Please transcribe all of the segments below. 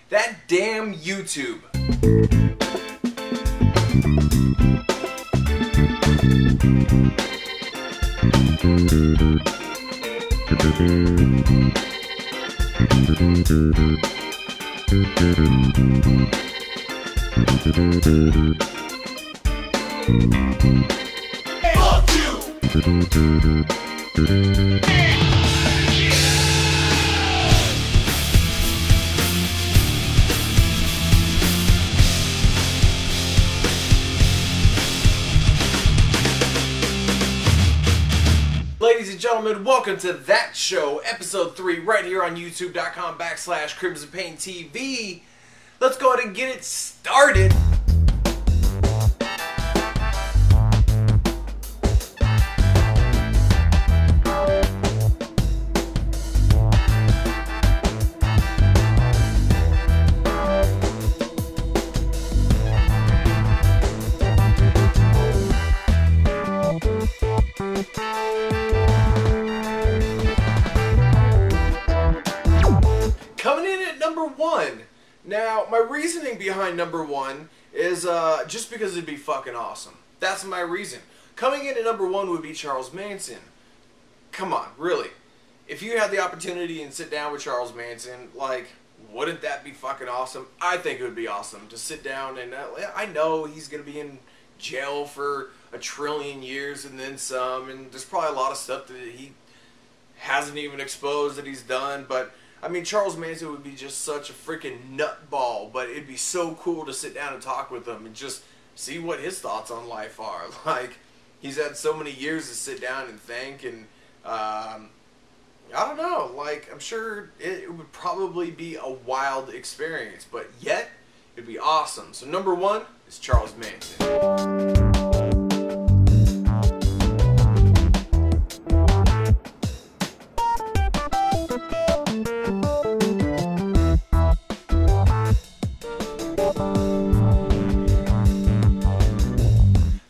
That damn YouTube. Fuck you! Ladies and gentlemen, welcome to That Show, episode 3, right here on youtube.com/CrymzonPainTV. Let's go ahead and get it started. Coming in at number 1. Now, my reasoning behind number 1 is just because it'd be fucking awesome. That's my reason. Coming in at number 1 would be Charles Manson. Come on, really. If you had the opportunity and sit down with Charles Manson, like, wouldn't that be fucking awesome? I think it would be awesome to sit down and I know he's going to be in jail for a trillion years and then some, and there's probably a lot of stuff that he hasn't even exposed that he's done, but I mean, Charles Manson would be just such a freaking nutball, but it'd be so cool to sit down and talk with him and just see what his thoughts on life are. Like, he's had so many years to sit down and think, and I don't know, like, I'm sure it would probably be a wild experience, but yet, it'd be awesome. So number 1 is Charles Manson.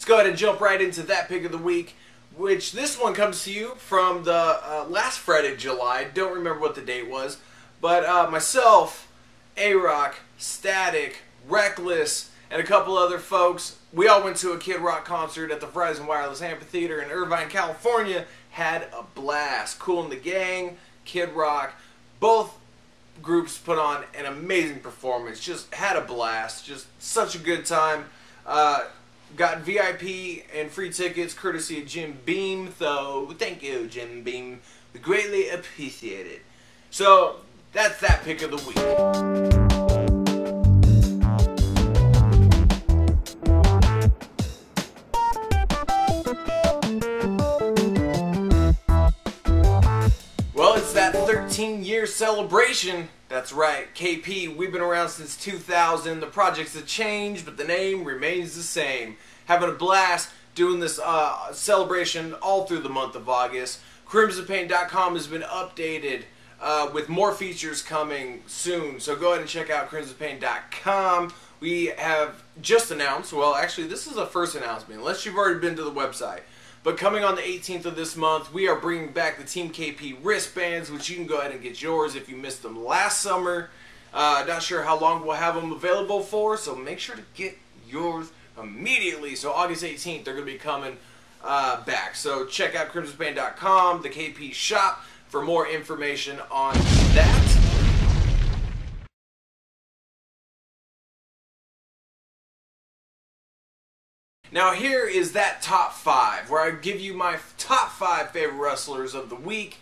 Go ahead and jump right into that pick of the week, which this one comes to you from the last Friday, July. Don't remember what the date was, but myself, A-Rock, Static, Reckless, and a couple other folks, we all went to a Kid Rock concert at the Verizon Wireless Amphitheater in Irvine, California. Had a blast. Kool and the Gang, Kid Rock, both groups put on an amazing performance. Just had a blast. Just such a good time. Got VIP and free tickets courtesy of Jim Beam, so thank you, Jim Beam. We greatly appreciate it. So, that's that pick of the week. Well, it's that 13-year celebration. That's right, KP, we've been around since 2000. The projects have changed, but the name remains the same. Having a blast doing this celebration all through the month of August. KrymzonPaint.com has been updated with more features coming soon. So go ahead and check out KrymzonPaint.com. We have just announced, well, actually, this is a first announcement, unless you've already been to the website. But coming on the 18th of this month, we are bringing back the Team KP wristbands, which you can go ahead and get yours if you missed them last summer. Not sure how long we'll have them available for, so make sure to get yours immediately. So August 18th, they're going to be coming back. So check out KrymzonPaint.com, the KP shop, for more information on that. Now here is that top 5, where I give you my top 5 favorite wrestlers of the week.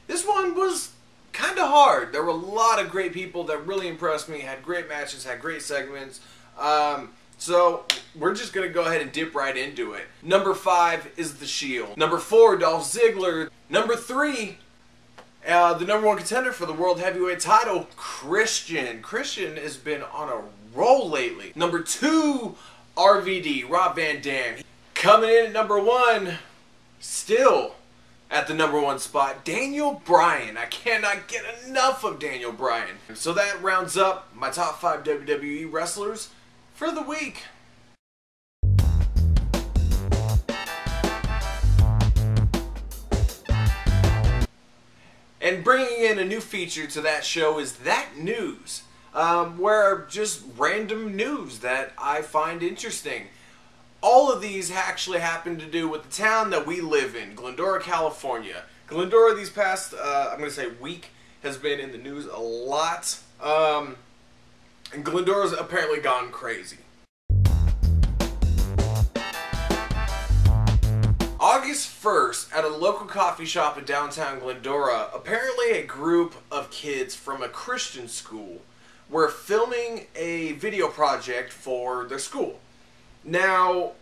This one was kind of hard. There were a lot of great people that really impressed me, had great matches, had great segments. So we're just going to go ahead and dip right into it. Number 5 is The Shield. Number 4, Dolph Ziggler. Number 3, the number 1 contender for the World Heavyweight title, Christian. Christian has been on a roll lately. Number 2, RVD, Rob Van Dam. Coming in at number 1, still at the number 1 spot, Daniel Bryan. I cannot get enough of Daniel Bryan. So that rounds up my top 5 WWE wrestlers for the week. And bringing in a new feature to that show is That News, where just random news that I find interesting. All of these actually happen to do with the town that we live in, Glendora, California. Glendora these past, I'm going to say week, has been in the news a lot. And Glendora's apparently gone crazy. August 1st, at a local coffee shop in downtown Glendora, apparently a group of kids from a Christian school were filming a video project for their school. Now,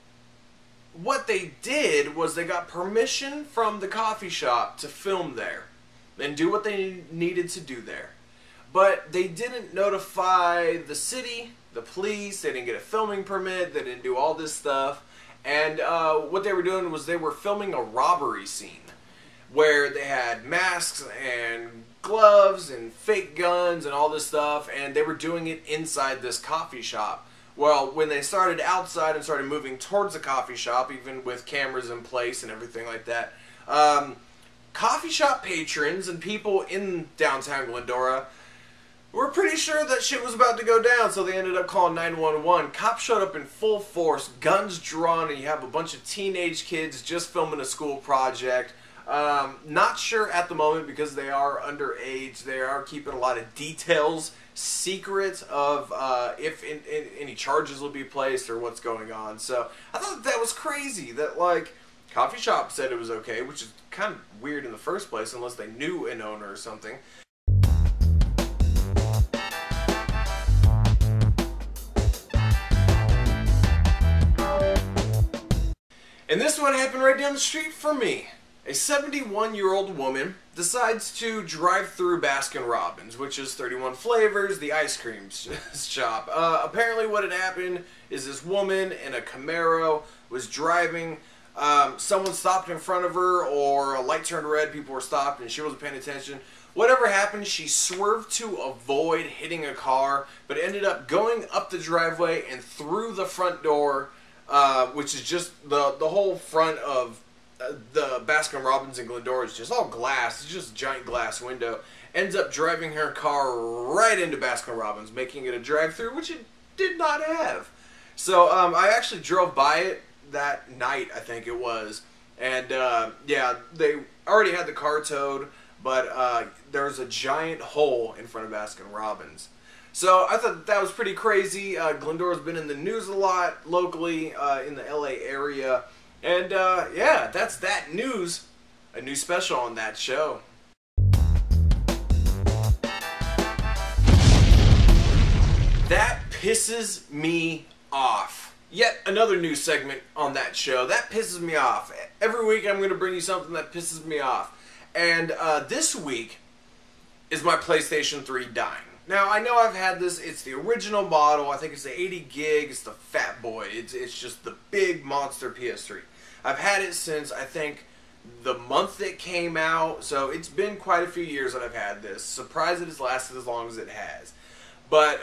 what they did was they got permission from the coffee shop to film there and do what they needed to do there. But they didn't notify the city, the police, they didn't get a filming permit, they didn't do all this stuff. And what they were doing was they were filming a robbery scene where they had masks and gloves and fake guns and all this stuff, and they were doing it inside this coffee shop. Well, when they started outside and started moving towards the coffee shop, even with cameras in place and everything like that, coffee shop patrons and people in downtown Glendora were pretty sure that shit was about to go down, so they ended up calling 911. Cops showed up in full force, guns drawn, and you have a bunch of teenage kids just filming a school project. Not sure at the moment because they are underage. They are keeping a lot of details secret of if any charges will be placed or what's going on. So I thought that was crazy that, like, coffee shop said it was okay, which is kind of weird in the first place unless they knew an owner or something. And this one happened right down the street from me. A 71-year-old woman decides to drive through Baskin Robbins, which is 31 flavors, the ice cream shop. Apparently what had happened is this woman in a Camaro was driving. Someone stopped in front of her, or a light turned red, people were stopped, and she wasn't paying attention. Whatever happened, she swerved to avoid hitting a car, but ended up going up the driveway and through the front door, which is just the whole front of the Baskin Robbins in Glendora is just all glass. It's just a giant glass window. Ends up driving her car right into Baskin Robbins, making it a drive-through, which it did not have. So I actually drove by it that night, I think it was. And yeah, they already had the car towed, but there's a giant hole in front of Baskin Robbins. So I thought that was pretty crazy. Glendora's been in the news a lot locally in the LA area. And yeah, that's That News, a new special on that show. That pisses me off. Yet another news segment on that show. That pisses me off. Every week I'm going to bring you something that pisses me off. And this week is my PlayStation 3 Dime. Now, I know I've had this. It's the original model. I think it's the 80 gig. It's the fat boy. It's just the big monster PS3. I've had it since, I think, the month it came out. So it's been quite a few years that I've had this. Surprised it has lasted as long as it has. But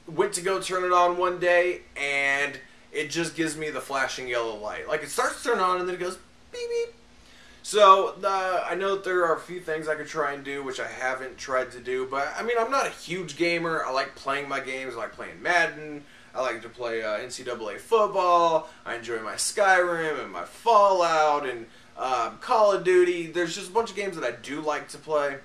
went to go turn it on one day, and it just gives me the flashing yellow light. Like, it starts to turn on, and then it goes beep, beep. So, I know that there are a few things I could try and do, which I haven't tried to do, but, I mean, I'm not a huge gamer. I like playing my games. I like playing Madden. I like to play NCAA football. I enjoy my Skyrim and my Fallout and Call of Duty. There's just a bunch of games that I do like to play.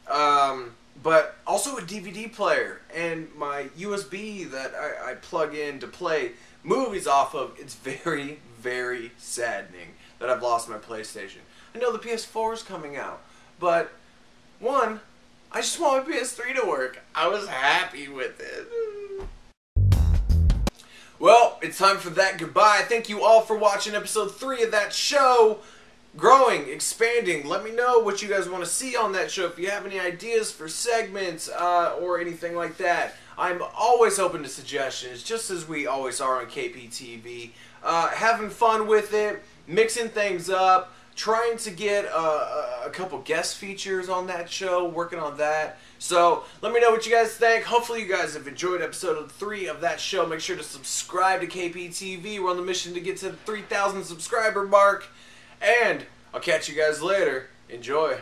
But also a DVD player and my USB that I plug in to play movies off of. It's very, very saddening that I've lost my PlayStation. I know the PS4 is coming out, but one, I just want my PS3 to work. I was happy with it. Well, it's time for that goodbye. Thank you all for watching episode 3 of that show. Growing, expanding. Let me know what you guys want to see on that show. If you have any ideas for segments or anything like that, I'm always open to suggestions, just as we always are on KPTV. Having fun with it, mixing things up, trying to get a couple guest features on that show, working on that. So let me know what you guys think. Hopefully you guys have enjoyed episode 3 of that show. Make sure to subscribe to KPTV. We're on the mission to get to the 3,000 subscriber mark. And I'll catch you guys later. Enjoy.